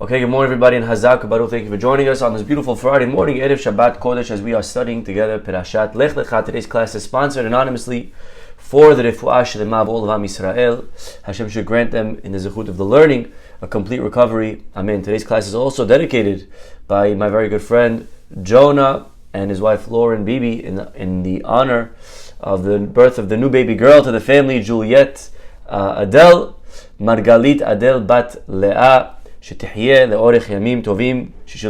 Okay, good morning everybody, and Hazak Baruch. Thank you for joining us on this beautiful Friday morning, Erev Shabbat Kodesh, as we are studying together Perashat Lech Lecha. Today's class is sponsored anonymously for the Refuah Shlema of all of Am Yisrael. Hashem should grant them, in the zechut of the learning, a complete recovery. Amen. Today's class is also dedicated by my very good friend Jonah and his wife Lauren Bibi in the honor of the birth of the new baby girl to the family, Juliet Adel Margalit Adel Bat Leah. She should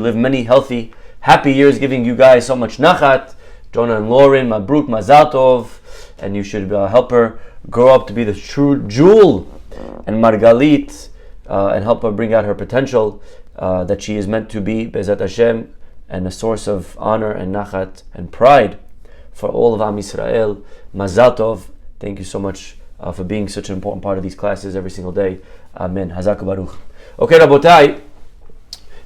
live many healthy, happy years, giving you guys so much nachat. Jonah and Lauren, Mabruk, Mazal Tov, and you should help her grow up to be the true jewel and Margalit, and help her bring out her potential that she is meant to be, Bezat Hashem, and a source of honor and nachat and pride for all of Am Yisrael. Mazal Tov. Thank you so much for being such an important part of these classes every single day. Amen. Hazak Baruch. Okay, Rabotai,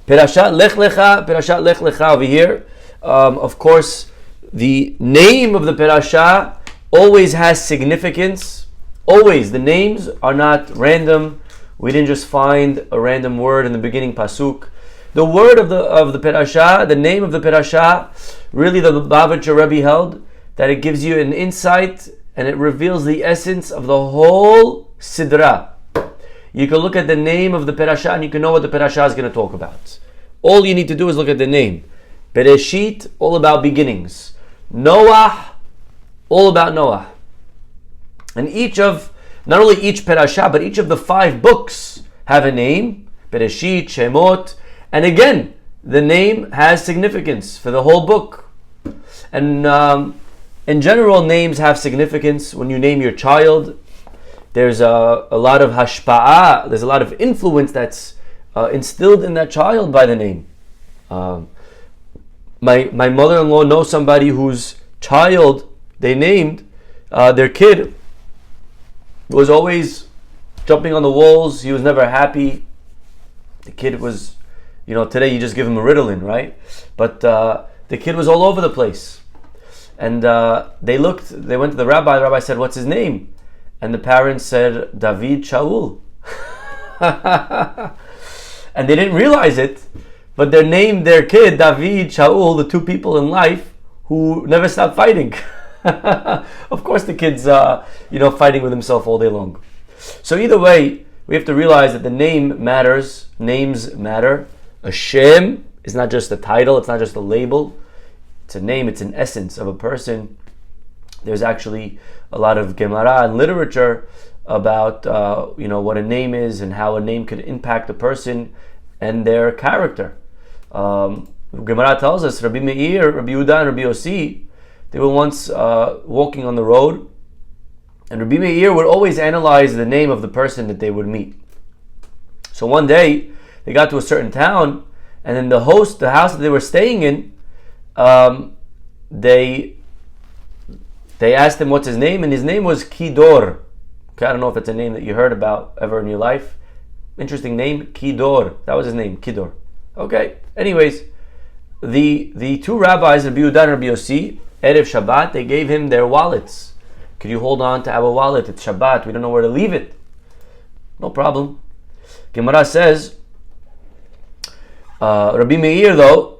Perashat Lech Lecha over here. Of course, the name of the Perashah always has significance. Always. The names are not random. We didn't just find a random word in the beginning, Pasuk. The word of the Perashah, the name of the Perashah, really the Bavitcher Rabbi held that it gives you an insight and it reveals the essence of the whole Sidra. You can look at the name of the Perashah and you can know what the Perashah is going to talk about. All you need to do is look at the name. Bereshit, all about beginnings. Noah, all about Noah. And not only each Perashah, but each of the 5 books have a name. Bereshit, Shemot. And again, the name has significance for the whole book. And in general, names have significance. When you name your child, there's a lot of hashpa'ah, there's a lot of influence that's instilled in that child by the name. My mother-in-law knows somebody whose child they named, their kid was always jumping on the walls. He was never happy. The kid was, today you just give him a Ritalin, right? But the kid was all over the place. And they went to the rabbi. The rabbi said, "What's his name?" And the parents said, David Shaul. And they didn't realize it, but they named their kid David Shaul, the 2 people in life who never stopped fighting. Of course the kid's fighting with himself all day long. So either way, we have to realize that the name matters. Names matter. A Shem is not just a title, it's not just a label. It's a name, it's an essence of a person. There's actually a lot of Gemara and literature about what a name is and how a name could impact a person and their character. Gemara tells us Rabbi Meir, Rabbi Yehuda, and Rabbi Yossi, they were once walking on the road, and Rabbi Meir would always analyze the name of the person that they would meet. So one day they got to a certain town, and then the house that they were staying in, they asked him what's his name, and his name was Kidor. Okay, I don't know if it's a name that you heard about ever in your life. Interesting name, Kidor. That was his name, Kidor. Okay. Anyways, the 2 rabbis, Rabbi Yehuda and Rabbi Yossi, Erev Shabbat, they gave him their wallets. Could you hold on to our wallet? It's Shabbat. We don't know where to leave it. No problem. Gemara says, Rabbi Meir, though,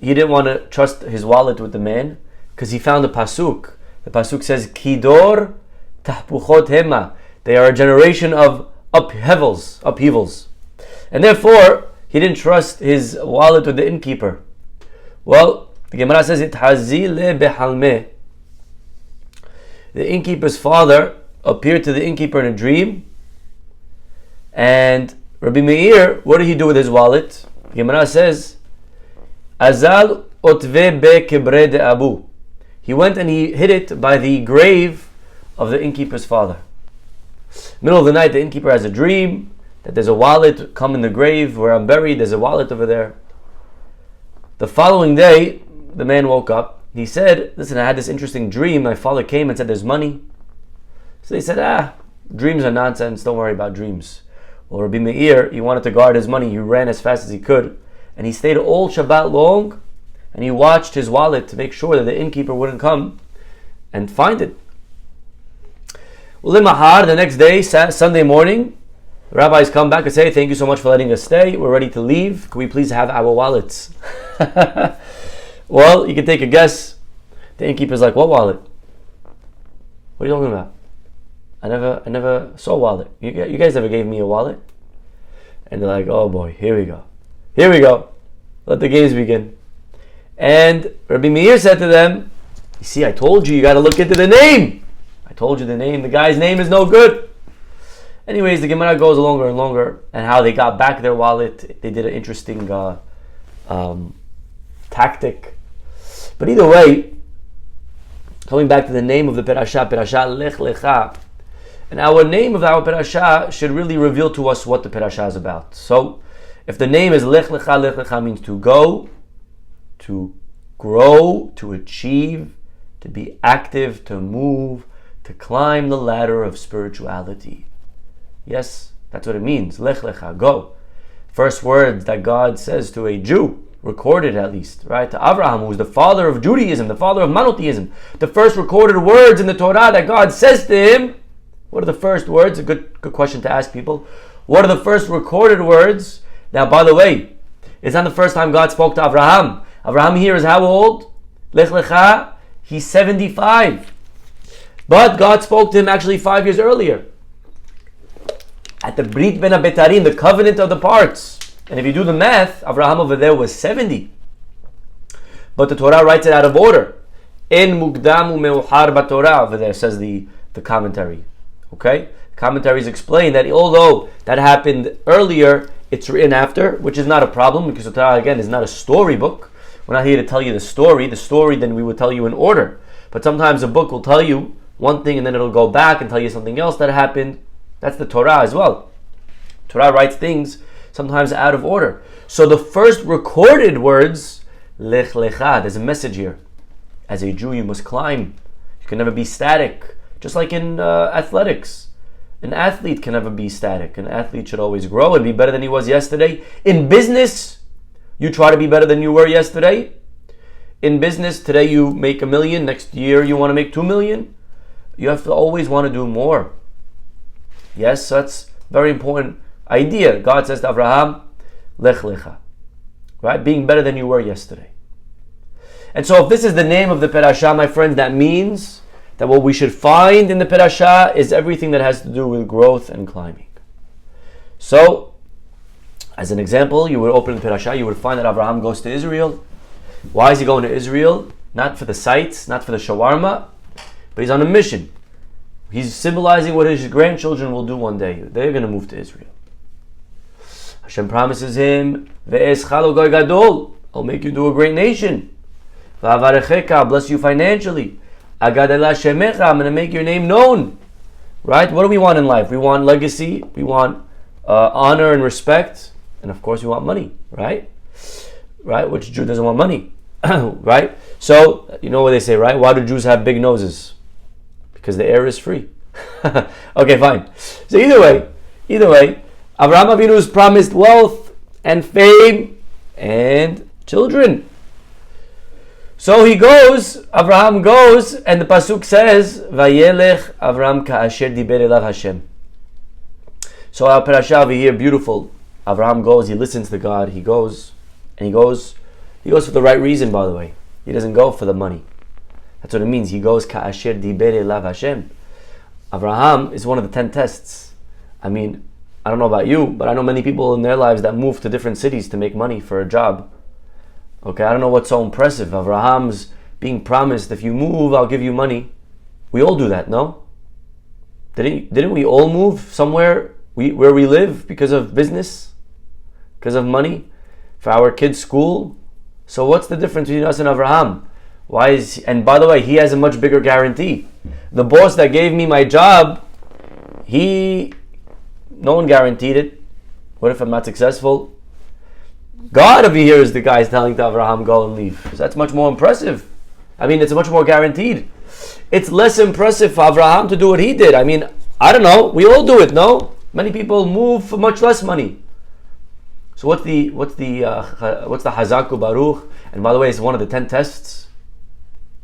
he didn't want to trust his wallet with the man because he found a pasuk. The pasuk says, Kidor tahpuchot hema. They are a generation of upheavals. And therefore, he didn't trust his wallet with the innkeeper. Well, the Gemara says, Ithazi behalmeh. The innkeeper's father appeared to the innkeeper in a dream. And Rabbi Meir, what did he do with his wallet? The Gemara says, Azal otve be kebre de abu. He went and he hid it by the grave of the innkeeper's father. Middle of the night, the innkeeper has a dream that there's a wallet, come in the grave where I'm buried, there's a wallet over there. The following day, the man woke up. He said, listen, I had this interesting dream. My father came and said there's money. So they said, dreams are nonsense, don't worry about dreams. Well, Rabbi Meir, he wanted to guard his money. He ran as fast as he could. And he stayed all Shabbat long, and he watched his wallet to make sure that the innkeeper wouldn't come and find it. Well, the next day, Sunday morning, Rabbis come back and say, thank you so much for letting us stay. We're ready to leave. Can we please have our wallets? Well, you can take a guess. The innkeeper's like, what wallet? What are you talking about? I never saw a wallet. You guys never gave me a wallet? And they're like, oh boy, here we go. Here we go. Let the games begin. And Rabbi Meir said to them, you see, I told you got to look into the name. I told you the name. The guy's name is no good. Anyways, the Gemara goes longer and longer, and how they got back their wallet. They did an interesting tactic. But either way, coming back to the name of the Perashah Lech Lecha, and our name of our Perashah should really reveal to us what the Perashah is about. So, if the name is Lech Lecha means to go, to grow, to achieve, to be active, to move, to climb the ladder of spirituality. Yes, that's what it means. Lech Lecha, go. First words that God says to a Jew, recorded at least, right? To Abraham, who was the father of Judaism, the father of monotheism. The first recorded words in the Torah that God says to him. What are the first words? A good question to ask people. What are the first recorded words? Now, by the way, it's not the first time God spoke to Abraham. Abraham here is how old? Lech Lecha, he's 75. But God spoke to him actually 5 years earlier. At the Brit Ben HaBetarim, the covenant of the parts. And if you do the math, Abraham over there was 70. But the Torah writes it out of order. En mukdam u'meuchar b'Torah, over there says the commentary. Okay? Commentaries explain that although that happened earlier, it's written after, which is not a problem, because the Torah, again, is not a storybook. We're not here to tell you the story. The story, then we will tell you in order. But sometimes a book will tell you one thing, and then it'll go back and tell you something else that happened. That's the Torah as well. Torah writes things sometimes out of order. So the first recorded words, Lech Lecha, there's a message here. As a Jew, you must climb. You can never be static. Just like in athletics. An athlete can never be static. An athlete should always grow and be better than he was yesterday. In business, you try to be better than you were yesterday. In business, today you make $1 million. Next year you want to make $2 million. You have to always want to do more. Yes, that's a very important idea. God says to Abraham, Lech Lecha. Right? Being better than you were yesterday. And so if this is the name of the Perashah, my friends, that means that what we should find in the Perashah is everything that has to do with growth and climbing. So, as an example, you would open the Perashah, you would find that Abraham goes to Israel. Why is he going to Israel? Not for the sights, not for the shawarma, but he's on a mission. He's symbolizing what his grandchildren will do one day. They're going to move to Israel. Hashem promises him, Ve'eschalo goy gadol, I'll make you into a great nation. Va'avarechecha, I'll bless you financially. Agadela shemecha, I'm going to make your name known. Right? What do we want in life? We want legacy, we want honor and respect, and of course we want money, right? Right? Which Jew doesn't want money? Right? So, you know what they say, right? Why do Jews have big noses? Because the air is free. Okay, fine. So either way, Avraham Avinu is promised wealth and fame and children. So he goes, Avraham goes, and the pasuk says, "Vayelech Avraham ka'asher diber elav Hashem." So our parasha over here, beautiful. Avraham goes, he listens to God, he goes for the right reason, by the way. He doesn't go for the money. That's what it means. He goes ka'asher diber elav Hashem. Avraham is one of the 10 tests. I mean, I don't know about you, but I know many people in their lives that move to different cities to make money for a job. Okay, I don't know what's so impressive. Avraham's being promised, if you move, I'll give you money. We all do that, no? Didn't we all move somewhere where we live because of business? Because of money? For our kids' school? So what's the difference between us and Avraham? And by the way, he has a much bigger guarantee. The boss that gave me my job, no one guaranteed it. What if I'm not successful? God over here is the guy telling to Avraham, go and leave. So that's much more impressive. I mean, it's much more guaranteed. It's less impressive for Avraham to do what he did. I mean, I don't know. We all do it, no? Many people move for much less money. So what's the Hazaku Baruch? And by the way, it's one of the 10 tests.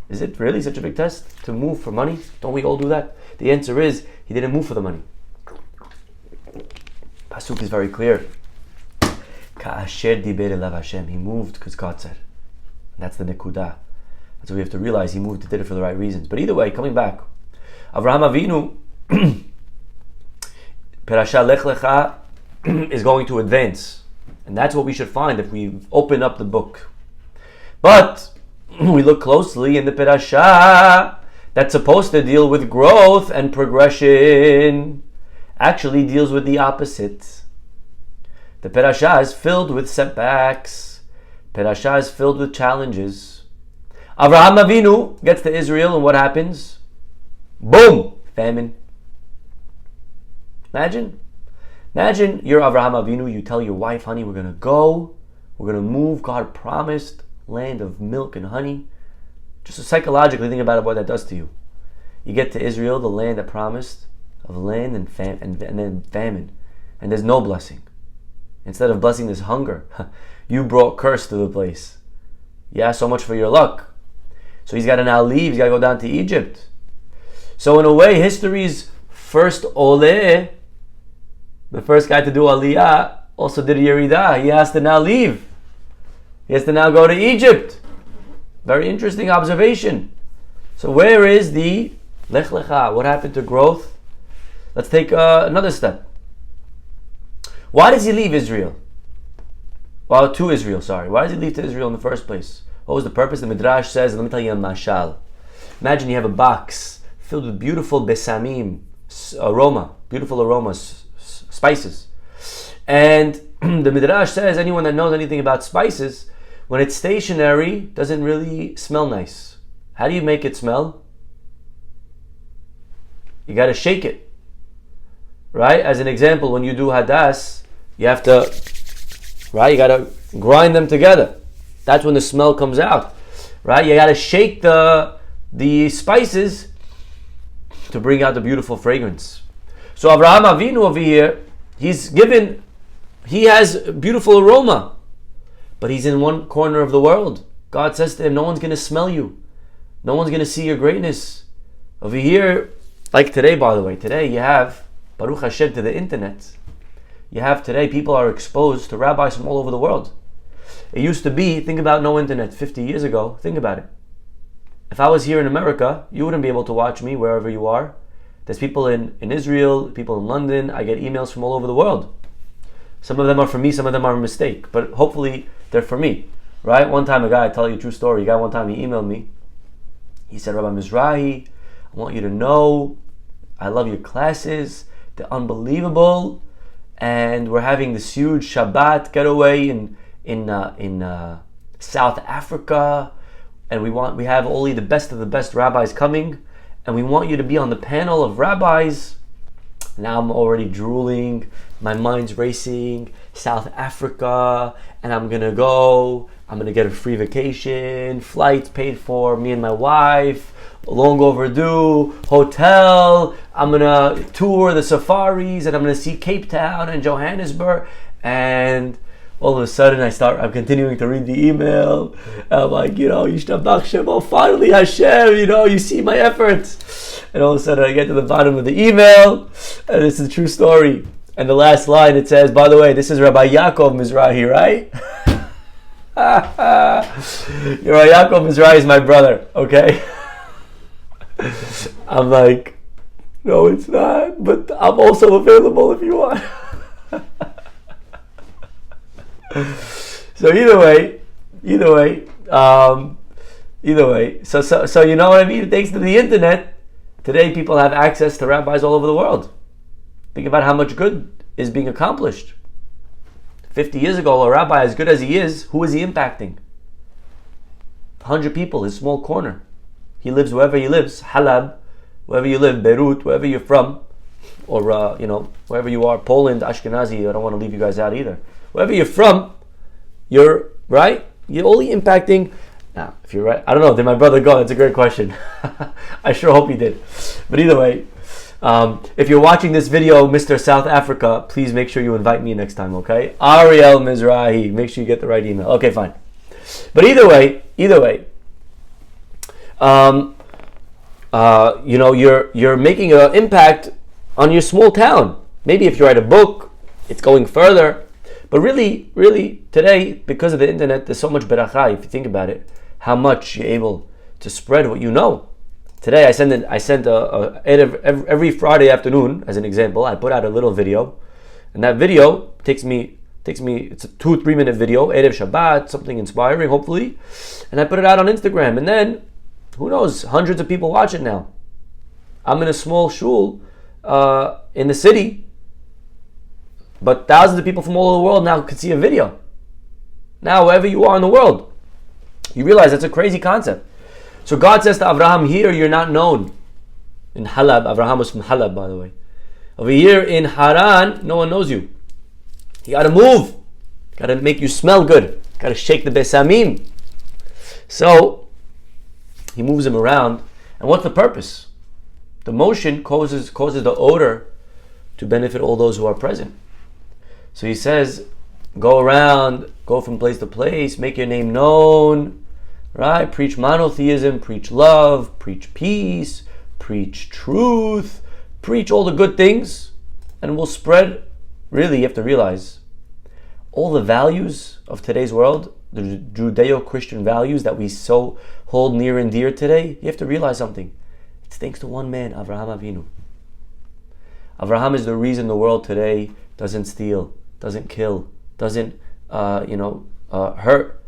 Is it really such a big test to move for money? Don't we all do that? The answer is, he didn't move for the money. Pasuk is very clear. Ka'asher diber elav Hashem. He moved because God said. That's the nekudah. That's what we have to realize. He moved, he did it for the right reasons. But either way, coming back, Avraham Avinu, Perashat Lech Lecha is going to advance. And that's what we should find if we open up the book. But we look closely in the Perashah that's supposed to deal with growth and progression, actually deals with the opposite. The Perashah is filled with setbacks. Perashah is filled with challenges. Avraham Avinu gets to Israel, and what happens? Boom! Famine. Imagine you're Avraham Avinu, you tell your wife, honey, we're going to move, God promised, land of milk and honey. Just psychologically think about what that does to you. You get to Israel, the land that promised, of land and then famine, and there's no blessing. Instead of blessing, there's hunger. You brought curse to the place. Yeah, so much for your luck. So he's got to now leave, he's got to go down to Egypt. So in a way, history's first Oleh, the first guy to do Aliyah, also did Yeridah. He has to now leave. He has to now go to Egypt. Very interesting observation. So where is the Lech Lecha? What happened to growth? Let's take another step. Why does he leave Israel? Well, to Israel, sorry. Why does he leave to Israel in the first place? What was the purpose? The Midrash says, let me tell you a mashal. Imagine you have a box filled with beautiful besamim, beautiful aromas, spices. And the Midrash says, anyone that knows anything about spices, when it's stationary, doesn't really smell nice. How do you make it smell? You got to shake it. Right? As an example, when you do hadas, you have to, right? You got to grind them together. That's when the smell comes out. Right? You got to shake the spices to bring out the beautiful fragrance. So Avraham Avinu over here, he has beautiful aroma, but he's in one corner of the world. God says to him, no one's going to smell you. No one's going to see your greatness. Over here, like today, by the way, today you have, Baruch Hashem, to the internet. You have today, people are exposed to rabbis from all over the world. It used to be, think about no internet 50 years ago, think about it. If I was here in America, you wouldn't be able to watch me wherever you are. There's people in Israel, people in London. I get emails from all over the world. Some of them are for me, some of them are a mistake, but hopefully they're for me, right? One time a guy, I tell you a true story, a guy one time he emailed me. He said, Rabbi Mizrahi, I want you to know I love your classes. They're unbelievable. And we're having this huge Shabbat getaway in South Africa. And we have only the best of the best rabbis coming. And we want you to be on the panel of rabbis. Now I'm already drooling. My mind's racing. South Africa. And I'm going to go. I'm going to get a free vacation. Flights paid for. Me and my wife. Long overdue. Hotel. I'm going to tour the safaris. And I'm going to see Cape Town and Johannesburg. And all of a sudden I'm continuing to read the email. I'm like, Yishtabach Shemo, finally Hashem, you see my efforts. And all of a sudden I get to the bottom of the email, and it's a true story. And the last line, it says, by the way, this is Rabbi Yaakov Mizrahi, right? Rabbi Yaakov Mizrahi is my brother, okay? I'm like, no, it's not, but I'm also available if you want. So either way, so you know what I mean? Thanks to the internet, today people have access to rabbis all over the world. Think about how much good is being accomplished. 50 years ago, a rabbi, as good as he is, who is he impacting? 100 people, his small corner. He lives wherever he lives, Halab, wherever you live, Beirut, wherever you're from, or wherever you are, Poland, Ashkenazi. I don't want to leave you guys out either. Wherever you're from, you're right. You're only impacting. Now, if you're right, I don't know. Did my brother go? That's a great question. I sure hope he did. But either way, if you're watching this video, Mr. South Africa, please make sure you invite me next time. Okay, Ariel Mizrahi. Make sure you get the right email. Okay, fine. But either way, you're making an impact on your small town. Maybe if you write a book, it's going further. But really, today, because of the internet, there's so much beracha. If you think about it, how much you're able to spread what you know. Today, I sent every Friday afternoon, as an example. I put out a little video, and that video takes me. It's a 2-3 minute video, Erev Shabbat, something inspiring, hopefully, and I put it out on Instagram. And then, who knows? Hundreds of people watch it now. I'm in a small shul in the city, but thousands of people from all over the world now can see a video. Now, wherever you are in the world, you realize that's a crazy concept. So God says to Abraham, here you're not known. In Halab, Abraham was from Halab, by the way. Over here in Haran, no one knows you. You gotta move. Gotta make you smell good. Gotta shake the besamim. So, he moves him around. And what's the purpose? The motion causes the odor to benefit all those who are present. So he says, go around, go from place to place, make your name known, right? Preach monotheism, preach love, preach peace, preach truth, preach all the good things, and we'll spread. Really, you have to realize, all the values of today's world, the Judeo-Christian values that we so hold near and dear today, you have to realize something. It's thanks to one man, Avraham Avinu. Avraham is the reason the world today doesn't steal, doesn't kill, doesn't hurt.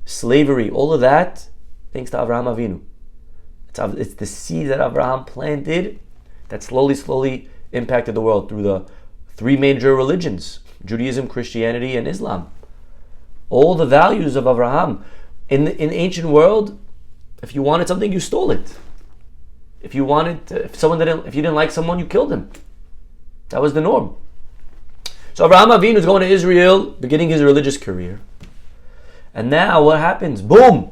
Slavery, all of that, thanks to Avraham Avinu. It's the seed that Avraham planted that slowly impacted the world through the 3 major religions, Judaism, Christianity, and Islam. All the values of Avraham. In ancient world, if you wanted something, you stole it. If you didn't like someone, you killed him. That was the norm. So Avraham Avinu is going to Israel, beginning his religious career. And now what happens? Boom!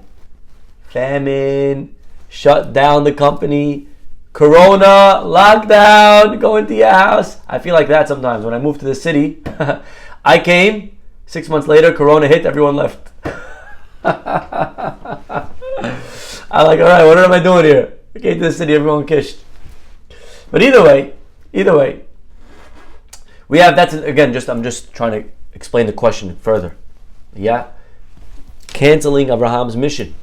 Famine, shut down the company, Corona, lockdown, go into your house. I feel like that sometimes. When I moved to the city, I came, 6 months later, Corona hit, everyone left. I'm like, all right, what am I doing here? I came to the city, everyone kished. But either way, we have, I'm just trying to explain the question further. Yeah? Canceling Abraham's mission,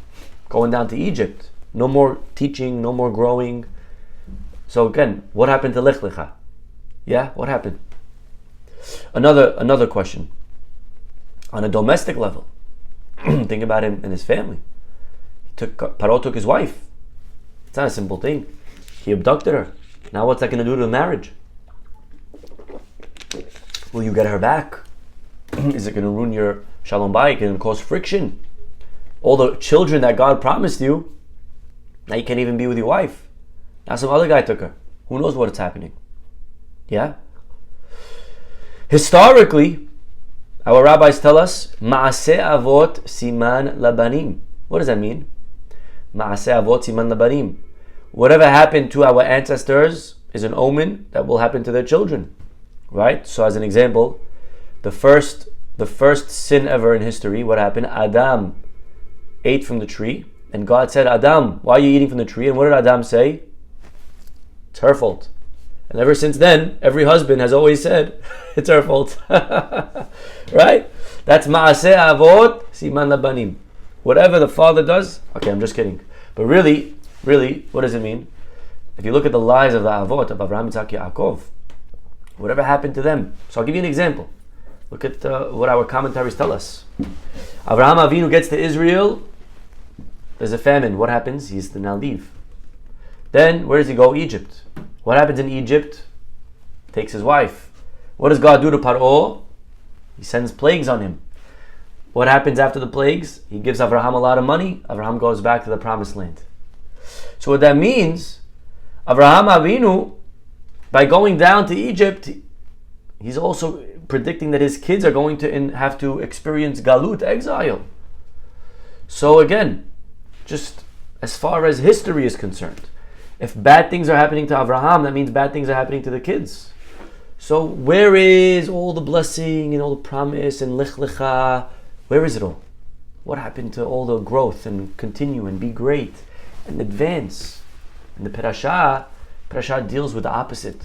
going down to Egypt. No more teaching, no more growing. So again, what happened to Lech Lecha? Yeah, what happened? Another question. On a domestic level, think about him and his family. Paro took his wife. It's not a simple thing. He abducted her. Now what's that going to do to the marriage? Will you get her back? Is it going to ruin your shalom bayit? Going to cause friction? All the children that God promised you, now you can't even be with your wife. Now some other guy took her. Who knows what's happening? Yeah? Historically, our rabbis tell us, Ma'aseh avot siman labanim. What does that mean? Ma'aseh avot siman labanim. Whatever happened to our ancestors is an omen that will happen to their children. Right? So as an example, the first sin ever in history, what happened? Adam ate from the tree, and God said, Adam, why are you eating from the tree? And what did Adam say? It's her fault. And ever since then, every husband has always said, it's her fault. Right? That's ma'aseh avot siman labanim. Whatever the father does, okay, I'm just kidding. But really, what does it mean? If you look at the lives of the avot, of Avraham, Yitzhak, Yaakov, whatever happened to them. So I'll give you an example. Look at what our commentaries tell us. Avraham Avinu gets to Israel. There's a famine. What happens? He has to now leave. Then, where does he go? Egypt. What happens in Egypt? Takes his wife. What does God do to Paro? He sends plagues on him. What happens after the plagues? He gives Avraham a lot of money. Avraham goes back to the promised land. So what that means, Avraham Avinu, by going down to Egypt, he's also predicting that his kids are going to have to experience galut, exile. So again, just as far as history is concerned, if bad things are happening to Avraham, that means bad things are happening to the kids. So where is all the blessing and all the promise and Lech Lecha? Where is it all? What happened to all the growth and continue and be great and advance? And the Parashah deals with the opposite.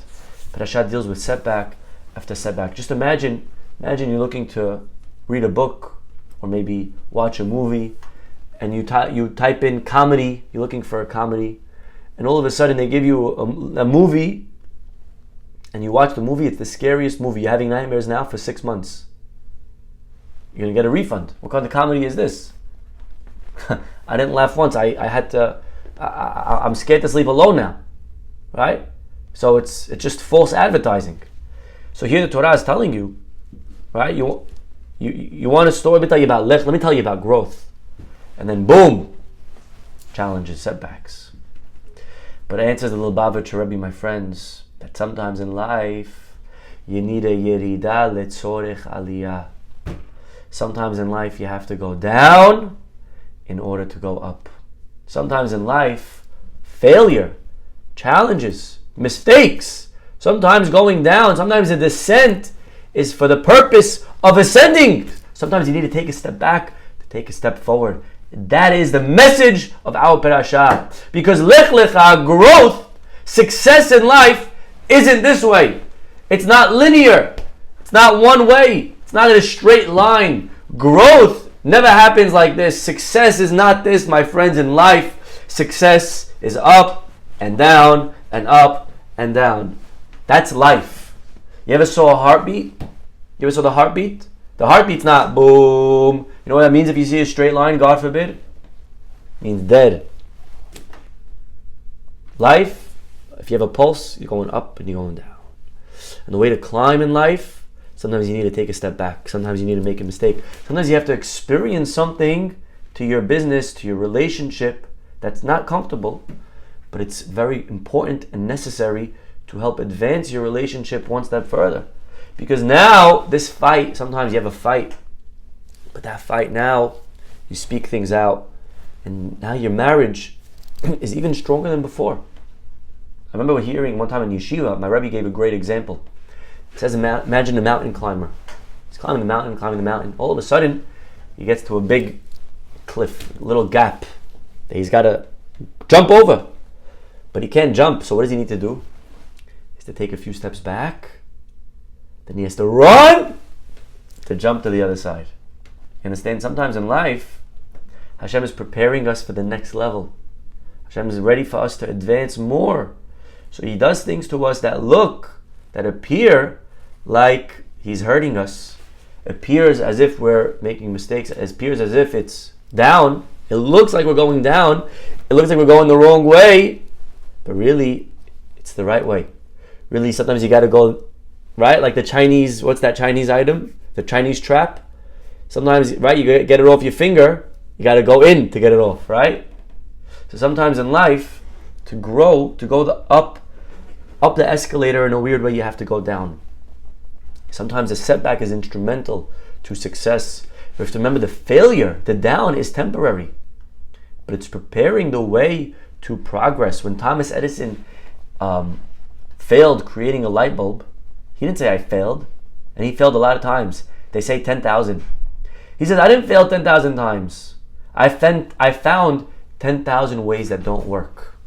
Parashah deals with setback after setback. Just imagine you're looking to read a book or maybe watch a movie, and you type in comedy. You're looking for a comedy, and all of a sudden they give you a movie, and you watch the movie. It's the scariest movie. You're having nightmares now for 6 months. You're gonna get a refund. What kind of comedy is this? I didn't laugh once. I had to. I'm scared to sleep alone now, right? So it's just false advertising. So here the Torah is telling you, right? You want a story? Let me tell you about Lech. Let me tell you about growth, and then boom, challenges, setbacks. But answers the Lubavitcher Rebbe, my friends, that sometimes in life you need a yerida letzorech aliyah. Sometimes in life you have to go down in order to go up. Sometimes in life, failure, challenges, mistakes, sometimes going down, sometimes a descent is for the purpose of ascending. Sometimes you need to take a step back to take a step forward. That is the message of our parasha. Because Lech Lecha, growth, success in life, isn't this way. It's not linear. It's not one way. It's not in a straight line. Growth never happens like this. Success is not this, my friends, in life. Success is up and down and up and down. That's life. You ever saw a heartbeat? You ever saw the heartbeat? The heartbeat's not boom. You know what that means if you see a straight line, God forbid? It means dead. Life, if you have a pulse, you're going up and you're going down. And the way to climb in life, sometimes you need to take a step back. Sometimes you need to make a mistake. Sometimes you have to experience something to your business, to your relationship that's not comfortable, but it's very important and necessary to help advance your relationship one step further. Because now, this fight, sometimes you have a fight, but that fight now, you speak things out, and now your marriage is even stronger than before. I remember hearing one time in yeshiva, my Rabbi gave a great example. It says, imagine a mountain climber. He's climbing the mountain. All of a sudden, he gets to a big cliff, a little gap that he's got to jump over. But he can't jump, so what does he need to do? He has to take a few steps back. Then he has to run to jump to the other side. You understand? Sometimes in life, Hashem is preparing us for the next level. Hashem is ready for us to advance more. So He does things to us that appear like He's hurting us. Appears as if we're making mistakes. It appears as if it's down. It looks like we're going down. It looks like we're going the wrong way. But really, it's the right way. Really, sometimes you got to go, right? Like the Chinese, what's that Chinese item? The Chinese trap. Sometimes, right, you get it off your finger. You got to go in to get it off, right? So sometimes in life, to grow, to go up the escalator in a weird way, you have to go down. Sometimes a setback is instrumental to success. We have to remember the failure, the down is temporary, but it's preparing the way to progress. When Thomas Edison failed creating a light bulb, he didn't say I failed, and he failed a lot of times. They say 10,000. He says I didn't fail 10,000 times. I found 10,000 ways that don't work.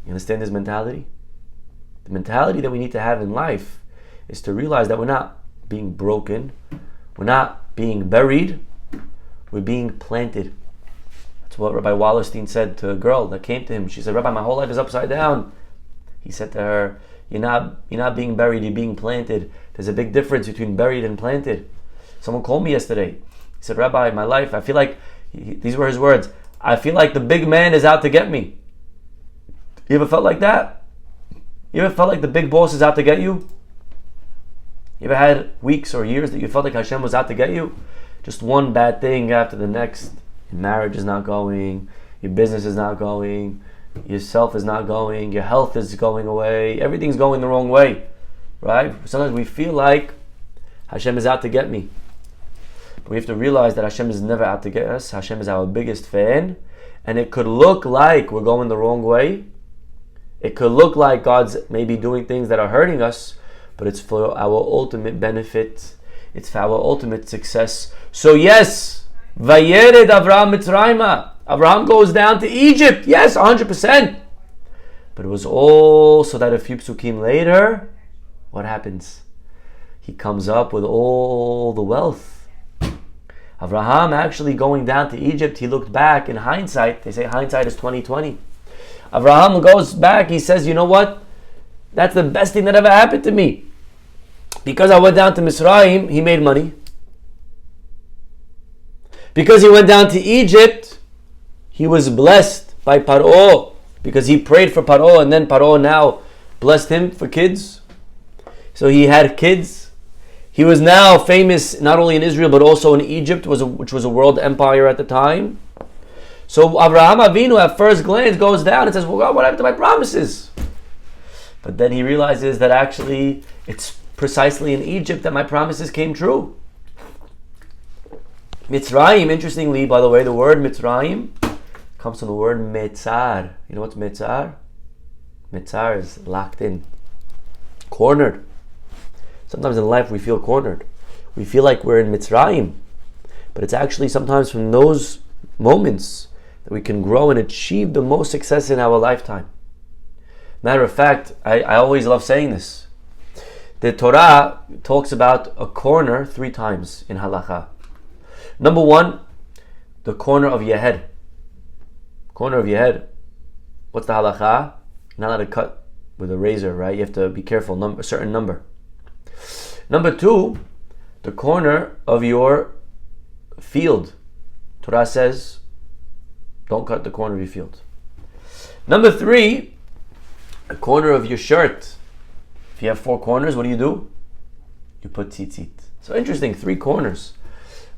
You understand this mentality? The mentality that we need to have in life is to realize that we're not being broken, we're not being buried, we're being planted. That's what Rabbi Wallerstein said to a girl that came to him. She said, Rabbi, my whole life is upside down. He said to her, you're not being buried, you're being planted. There's a big difference between buried and planted. Someone called me yesterday. He said, Rabbi, my life, I feel like, these were his words, I feel like the big man is out to get me. You ever felt like that? You ever felt like the big boss is out to get you? You ever had weeks or years that you felt like Hashem was out to get you? Just one bad thing after the next. Your marriage is not going, your business is not going, yourself is not going, your health is going away, everything's going the wrong way, right? Sometimes we feel like Hashem is out to get me. But we have to realize that Hashem is never out to get us. Hashem is our biggest fan, and it could look like we're going the wrong way. It could look like God's maybe doing things that are hurting us, but it's for our ultimate benefit. It's for our ultimate success. So yes, Vayered Avraham Mitzrayma. Avraham goes down to Egypt. Yes, 100%. But it was all so that a few psukim later, what happens? He comes up with all the wealth. Avraham actually going down to Egypt, he looked back in hindsight. They say hindsight is 20/20. Avraham goes back, he says, you know what? That's the best thing that ever happened to me. Because I went down to Mizrahi, he made money. Because he went down to Egypt, he was blessed by Paro. Because he prayed for Paro, and then Paro now blessed him for kids. So he had kids. He was now famous not only in Israel but also in Egypt, which was a world empire at the time. So Avraham Avinu at first glance goes down and says, well, God, what happened to my promises? But then he realizes that actually it's precisely in Egypt that my promises came true. Mitzrayim, interestingly, by the way, the word Mitzrayim comes from the word metzar. You know what's metzar? Metzar is locked in, cornered. Sometimes in life we feel cornered. We feel like we're in Mitzrayim. But it's actually sometimes from those moments that we can grow and achieve the most success in our lifetime. Matter of fact, I always love saying this. The Torah talks about a corner 3 times in halacha. Number 1, the corner of your head. Corner of your head. What's the halacha? You're not allowed to cut with a razor, right? You have to be careful, a certain number. Number 2, the corner of your field. Torah says, don't cut the corner of your field. Number 3, the corner of your shirt. If you have 4 corners, what do? You put tzitzit. So interesting, 3 corners.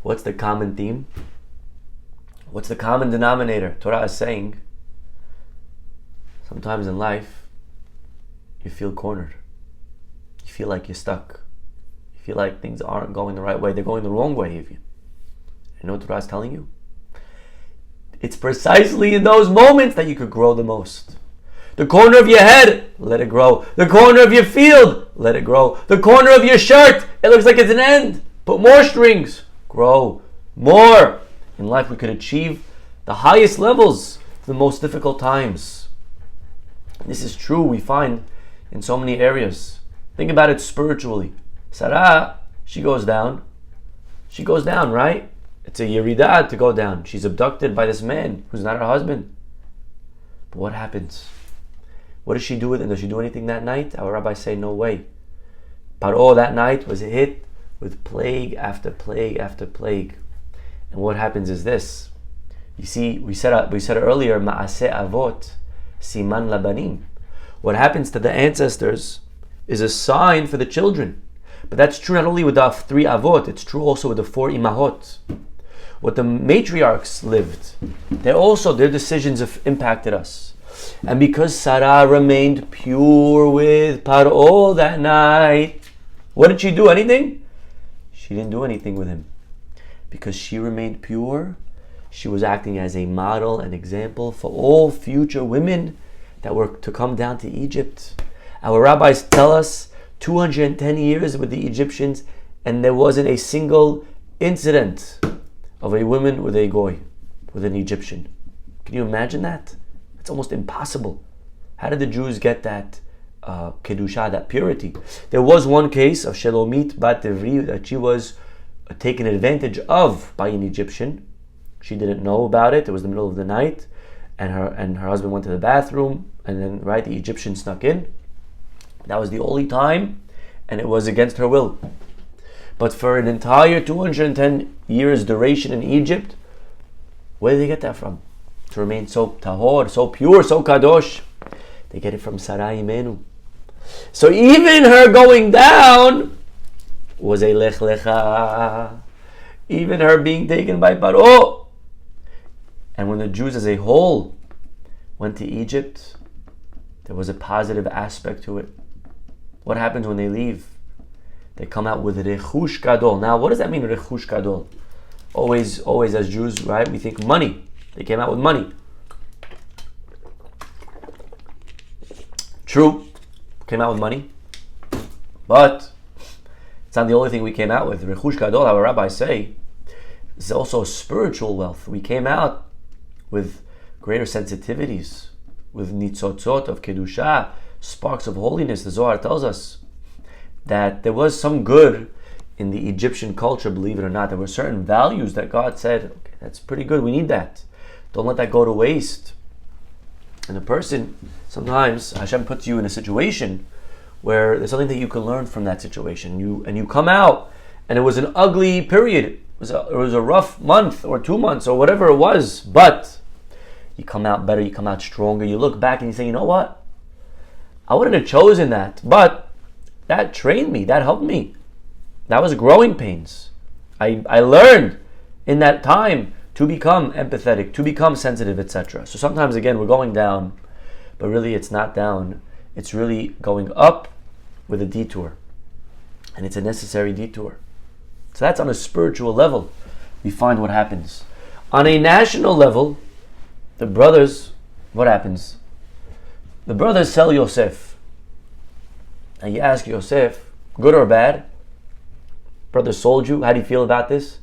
What's the common theme? What's the common denominator? Torah is saying, sometimes in life, you feel cornered. You feel like you're stuck. You feel like things aren't going the right way. They're going the wrong way even. You know what Torah is telling you? It's precisely in those moments that you could grow the most. The corner of your head, let it grow. The corner of your field, let it grow. The corner of your shirt, it looks like it's an end. Put more strings, grow more. In life we could achieve the highest levels, the most difficult times. This is true, we find in so many areas. Think about it spiritually. Sarah, she goes down. She goes down, right? It's a yeridah to go down. She's abducted by this man who's not her husband. But what happens? What does she do with him? Does she do anything that night? Our rabbis say no way. Paro that night was hit with plague after plague after plague. And what happens is this. You see, we said it earlier, Ma'aseh Avot, Siman Labanim. What happens to the ancestors is a sign for the children. But that's true not only with the 3 Avot, it's true also with the 4 Imahot. What the matriarchs lived, their decisions have impacted us. And because Sarah remained pure with Paro that night, what did she do? Anything? She didn't do anything with him. Because she remained pure, she was acting as a model and example for all future women that were to come down to Egypt. Our rabbis tell us 210 years with the Egyptians, and there wasn't a single incident of a woman with a goy, with an Egyptian. Can you imagine that? It's almost impossible. How did the Jews get that kedusha, that purity? There was one case of Shelomit bat Devri that she was taken advantage of by an Egyptian. She didn't know about it. It was the middle of the night, and her husband went to the bathroom, and then the Egyptian snuck in. That was the only time, and it was against her will. But for an entire 210 years duration in Egypt, where did they get that from? To remain so tahor, so pure, so kadosh. They get it from Sarah Imenu. So even her going down was a Lech Lecha. Even her being taken by Paro. And when the Jews as a whole went to Egypt, there was a positive aspect to it. What happens when they leave? They come out with rechush gadol. Now, what does that mean, rechush gadol? Always as Jews, right? We think money. They came out with money. True, came out with money. But it's not the only thing we came out with. Rechush gadol, our rabbis say, is also spiritual wealth. We came out with greater sensitivities, with nitzotzot of kedusha, sparks of holiness. The Zohar tells us that there was some good in the Egyptian culture, believe it or not. There were certain values that God said, okay, that's pretty good, we need that. Don't let that go to waste. And a person, sometimes Hashem puts you in a situation where there's something that you can learn from that situation. You come out, and it was an ugly period. It was a rough month or 2 months or whatever it was, but you come out better, you come out stronger. You look back and you say, you know what? I wouldn't have chosen that, but that trained me, that helped me. That was growing pains. I learned in that time to become empathetic, to become sensitive, etc. So sometimes, again, we're going down, but really it's not down. It's really going up with a detour. And it's a necessary detour. So that's on a spiritual level. We find what happens. On a national level, the brothers, what happens? The brothers sell Yosef. And you ask Yosef, good or bad? Brother sold you. How do you feel about this?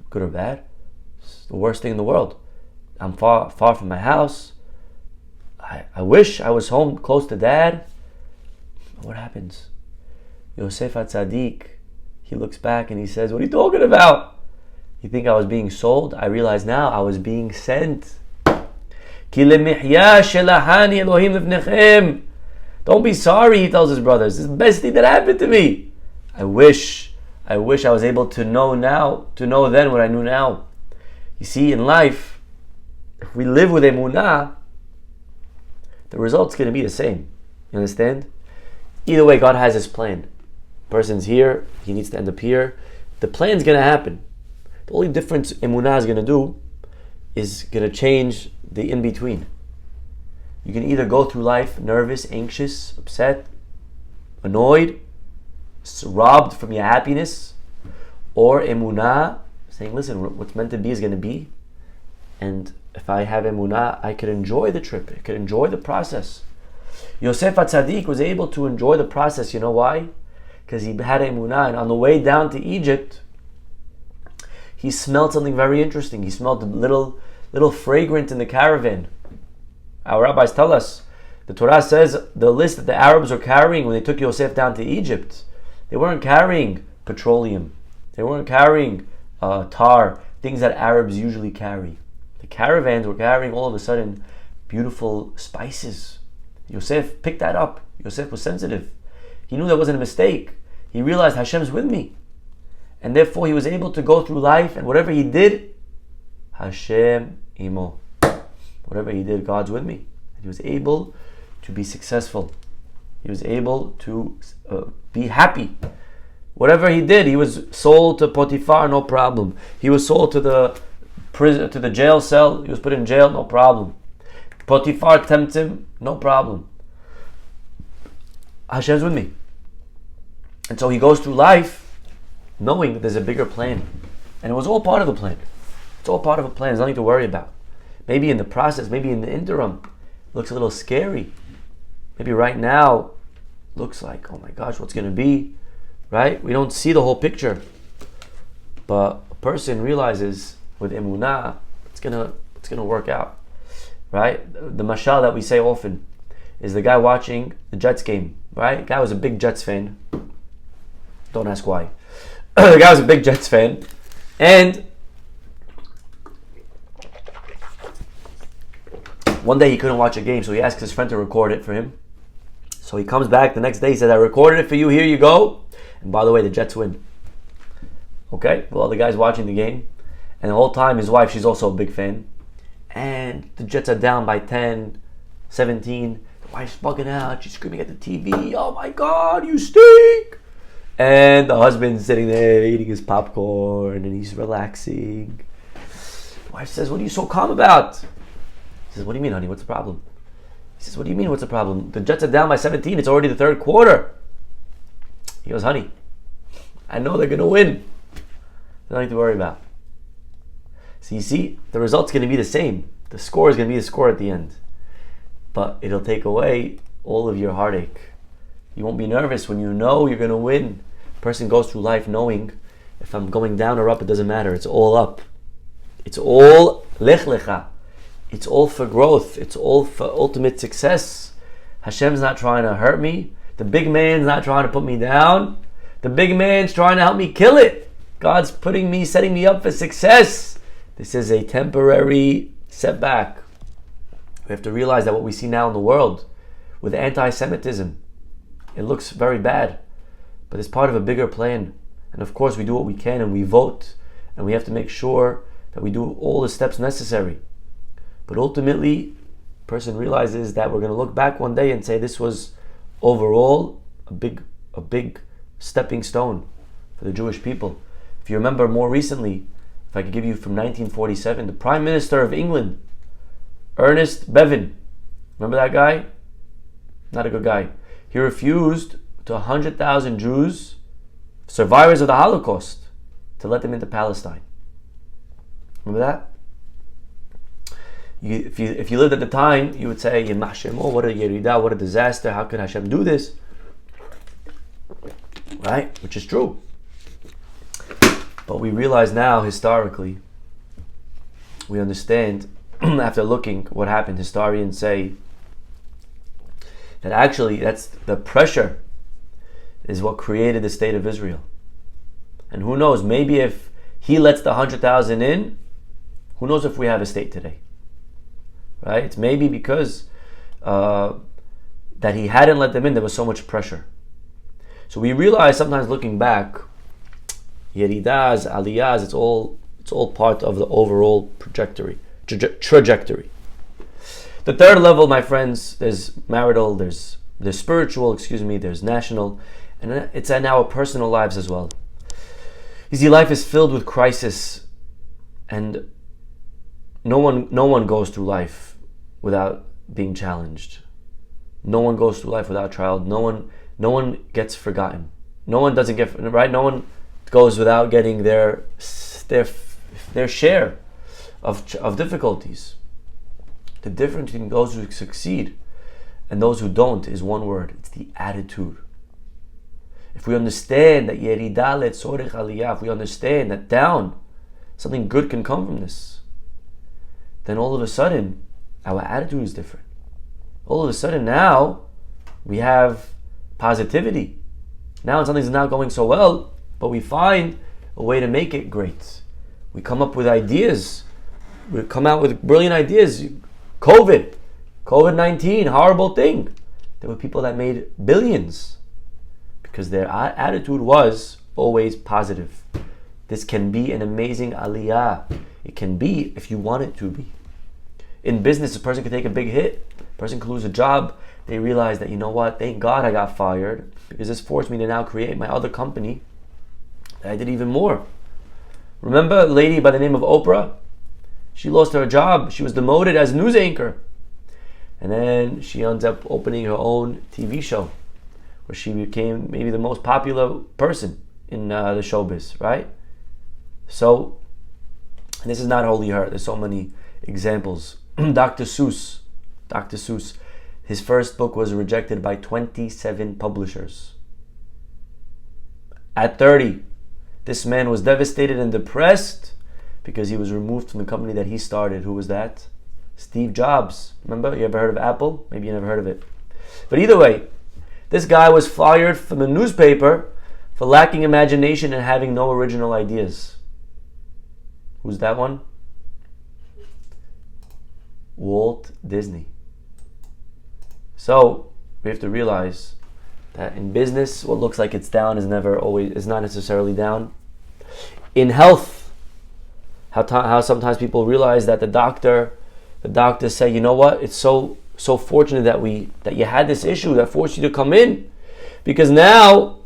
Good or bad? It's the worst thing in the world. I'm far from my house. I wish I was home close to dad. What happens? Yosef HaTzadik, he looks back and he says, what are you talking about? You think I was being sold? I realize now I was being sent. Don't be sorry, he tells his brothers. This is the best thing that happened to me. I wish I was able to know then what I knew now. You see, in life, if we live with emunah, the result's going to be the same. You understand? Either way, God has his plan. Person's here, he needs to end up here. The plan's going to happen. The only difference emunah is going to do is going to change the in-between. You can either go through life nervous, anxious, upset, annoyed, robbed from your happiness, or emunah, saying, listen, what's meant to be is going to be, and if I have emunah, I could enjoy the trip, I could enjoy the process. Yosef HaTzadik was able to enjoy the process. You know why? Because he had emunah, and on the way down to Egypt, he smelled something very interesting. He smelled a little fragrant in the caravan. Our rabbis tell us, the Torah says the list that the Arabs were carrying when they took Yosef down to Egypt, they weren't carrying petroleum, they weren't carrying tar, things that Arabs usually carry. The caravans were carrying all of a sudden beautiful spices. Yosef picked that up. Yosef was sensitive. He knew that wasn't a mistake. He realized Hashem's with me. And therefore he was able to go through life, and whatever he did, Hashem imo. Whatever he did, God's with me. And he was able to be successful. He was able to be happy. Whatever he did, he was sold to Potiphar, no problem. He was sold to the prison, to the jail cell. He was put in jail, no problem. Potiphar tempted him, no problem. Hashem's with me. And so he goes through life knowing that there's a bigger plan. And it was all part of the plan. It's all part of a plan. There's nothing to worry about. Maybe in the process, maybe in the interim, it looks a little scary. Maybe right now, looks like, oh my gosh, what's going to be? Right? We don't see the whole picture. But a person realizes with emunah, it's gonna work out. Right? The mashal that we say often is the guy watching the Jets game. Right? The guy was a big Jets fan. Don't ask why. The guy was a big Jets fan. And one day he couldn't watch a game, so he asked his friend to record it for him. So he comes back the next day, he said, I recorded it for you, here you go. And by the way, the Jets win. Okay? Well, the guy's watching the game. And the whole time, his wife, she's also a big fan. And the Jets are down by 10, 17. The wife's bugging out. She's screaming at the TV, oh my God, you stink! And the husband's sitting there eating his popcorn and he's relaxing. The wife says, what are you so calm about? He says, what do you mean, honey? What's the problem? He says, what do you mean, what's the problem? The Jets are down by 17. It's already the third quarter. He goes, honey, I know they're going to win. There's nothing to worry about. So you see, the result's going to be the same. The score is going to be the score at the end. But it'll take away all of your heartache. You won't be nervous when you know you're going to win. A person goes through life knowing, if I'm going down or up, it doesn't matter. It's all up. It's all Lech Lecha. It's all for growth. It's all for ultimate success. Hashem's not trying to hurt me. The big man's not trying to put me down. The big man's trying to help me kill it. God's setting me up for success. This is a temporary setback. We have to realize that what we see now in the world with anti-Semitism, it looks very bad, but it's part of a bigger plan. And of course we do what we can and we vote, and we have to make sure that we do all the steps necessary. But ultimately, a person realizes that we're going to look back one day and say this was overall a big stepping stone for the Jewish people. If you remember more recently, if I could give you from 1947, the Prime Minister of England, Ernest Bevin, remember that guy? Not a good guy. He refused to 100,000 Jews, survivors of the Holocaust, to let them into Palestine. Remember that? If you lived at the time, you would say, oh, what a yerida, what a disaster, how could Hashem do this? Right? Which is true. But we realize now, historically, we understand, after looking what happened, historians say that actually that's the pressure is what created the state of Israel. And who knows, maybe if he lets the 100,000 in, who knows if we have a state today. Right? It's maybe because that he hadn't let them in, there was so much pressure. So we realize sometimes looking back, yeridas, aliyahs, it's all part of the overall trajectory. The third level, my friends, there's marital, there's spiritual, there's national, and it's now our personal lives as well. You see, life is filled with crisis, and no one goes through life without being challenged. No one goes through life without trial. No one gets forgotten. No one doesn't get right. No one goes without getting their share of difficulties. The difference between those who succeed and those who don't is one word. It's the attitude. If we understand that yerida letzorech aliyah, if we understand that down, something good can come from this, then all of a sudden, our attitude is different. All of a sudden now, we have positivity. Now something's not going so well, but we find a way to make it great. We come up with ideas. We come out with brilliant ideas. COVID-19, horrible thing. There were people that made billions because their attitude was always positive. This can be an amazing aliyah. It can be if you want it to be. In business, a person could take a big hit. A person could lose a job. They realize that, you know what, thank God I got fired because this forced me to now create my other company. I did even more. Remember a lady by the name of Oprah? She lost her job. She was demoted as news anchor. And then she ends up opening her own TV show where she became maybe the most popular person in the showbiz, right? So, and this is not wholly her. There's so many examples. Dr. Seuss, his first book was rejected by 27 publishers. At 30, this man was devastated and depressed because he was removed from the company that he started. Who was that? Steve Jobs. Remember? You ever heard of Apple? Maybe you never heard of it. But either way, this guy was fired from a newspaper for lacking imagination and having no original ideas. Who's that one? Walt Disney. So we have to realize that in business, what looks like it's down is not necessarily down. In health, how sometimes people realize that the doctors say, you know what, it's so fortunate that you had this issue that forced you to come in, because now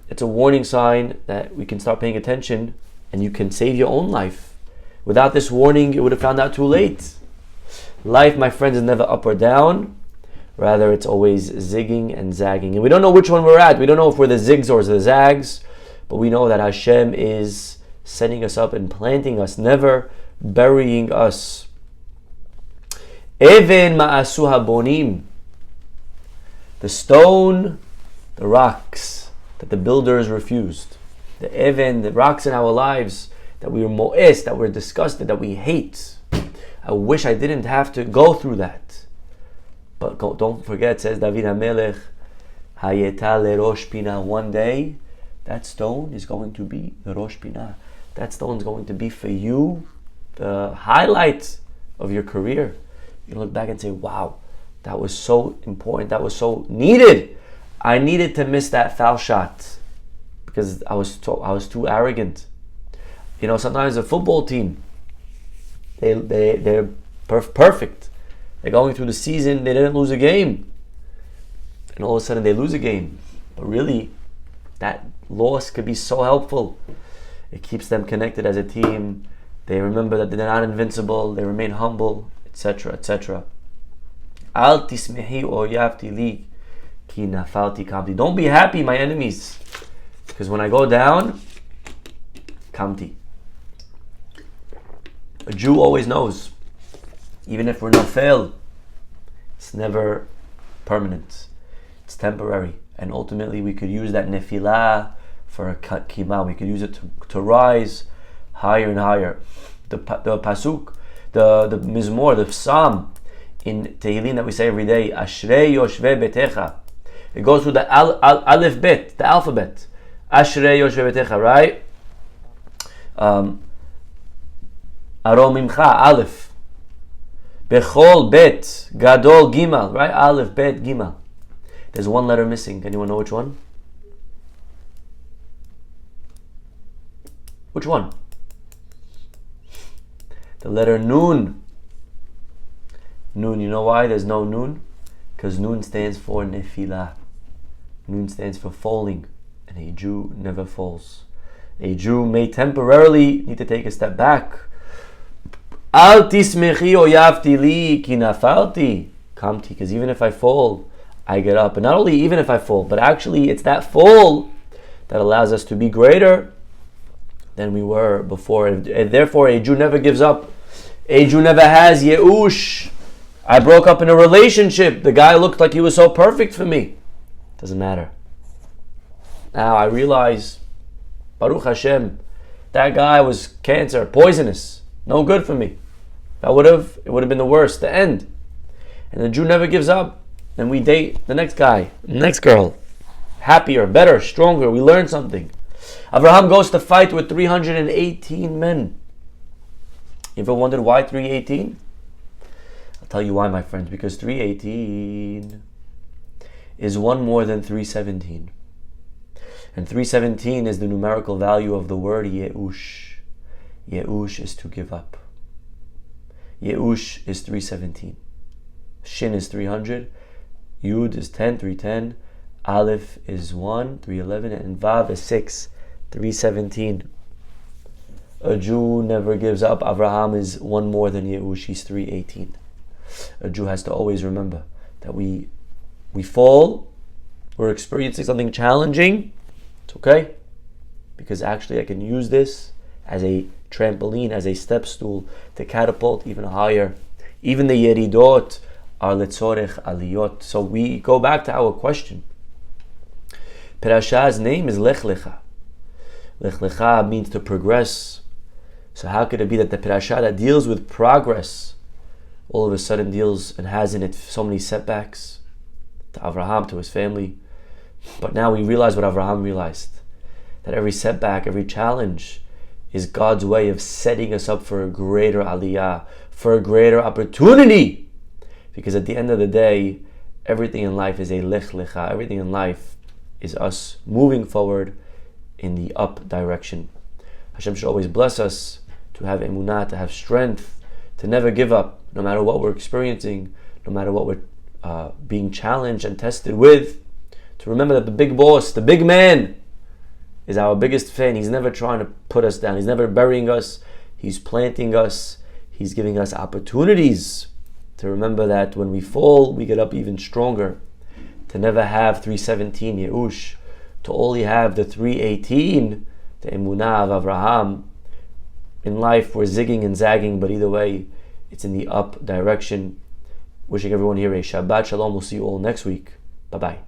it's a warning sign that we can start paying attention and you can save your own life. Without this warning, you would have found out too late. Life, my friends, is never up or down. Rather, it's always zigging and zagging. And we don't know which one we're at. We don't know if we're the zigs or the zags. But we know that Hashem is setting us up and planting us, never burying us. Even ma'asu habonim. The stone, the rocks that the builders refused. The even, the rocks in our lives that we were mo'es, that we're disgusted, that we hate. I wish I didn't have to go through that. But don't forget, says David HaMelech, Hayeta lerosh pina. One day, that stone is going to be the rosh pina. That stone is going to be for you the highlight of your career. You look back and say, wow, that was so important. That was so needed. I needed to miss that foul shot because I was too arrogant. You know, sometimes a football team, they're perfect. They're going through the season, they didn't lose a game. And all of a sudden they lose a game. But really, that loss could be so helpful. It keeps them connected as a team. They remember that they're not invincible. They remain humble, etc., etc. Al tismehi oyavti li ki nafalti kamti. Don't be happy, my enemies, because when I go down, kamti. A Jew always knows, even if we're not failed, it's never permanent. It's temporary. And ultimately we could use that nefilah for a kima. We could use it to rise higher and higher. The pasuk, the mizmor, the psalm in Tehillim that we say every day, Ashrei yoshvei betecha. It goes through the aleph bet, the alphabet. Ashrei yoshvei betecha, right? Aromimcha, aleph. Bechol bet, gadol gimal, right? Aleph bet gimal. There's one letter missing. Anyone know which one? Which one? The letter Nun. Nun. You know why there's no Nun? Because Nun stands for Nefilah. Nun stands for falling. And a Jew never falls. A Jew may temporarily need to take a step back. Al tismechi oyavti li ki nafalti kamti. Because even if I fall, I get up. And not only even if I fall, but actually it's that fall that allows us to be greater than we were before. And therefore a Jew never gives up. A Jew never has yeush. I broke up in a relationship. The guy looked like he was so perfect for me. Doesn't matter. Now I realize, Baruch Hashem, that guy was cancer, poisonous, no good for me. It would have been the worst, the end. And the Jew never gives up. And we date the next guy, the next girl. Happier, better, stronger. We learn something. Abraham goes to fight with 318 men. You ever wondered why 318? I'll tell you why, my friends. Because 318 is one more than 317. And 317 is the numerical value of the word yeush. Yeush is to give up. Yeush is 317. Shin is 300. Yud is 10, 310. Aleph is 1, 311. And Vav is 6, 317. A Jew never gives up. Avraham is one more than Yeush. He's 318. A Jew has to always remember that we fall. We're experiencing something challenging. It's okay. Because actually I can use this as a trampoline, as a step stool to catapult even higher. Even the yeridot are letzorech aliyot. So we go back to our question. Parasha's name is Lech Lecha. Lech Lecha means to progress. So how could it be that the parasha that deals with progress all of a sudden deals and has in it so many setbacks to Avraham, to his family? But now we realize what Avraham realized, that every setback, every challenge is God's way of setting us up for a greater aliyah, for a greater opportunity. Because at the end of the day, everything in life is a Lech Lecha. Everything in life is us moving forward in the up direction. Hashem should always bless us to have emunah, to have strength, to never give up, no matter what we're experiencing, no matter what we're being challenged and tested with. To remember that the big boss, the big man, is our biggest fan. He's never trying to put us down. He's never burying us. He's planting us. He's giving us opportunities to remember that when we fall, we get up even stronger. To never have 317 Yeush, to only have the 318, the emunah of Avraham. In life, we're zigging and zagging, but either way, it's in the up direction. Wishing everyone here a Shabbat Shalom. We'll see you all next week. Bye-bye.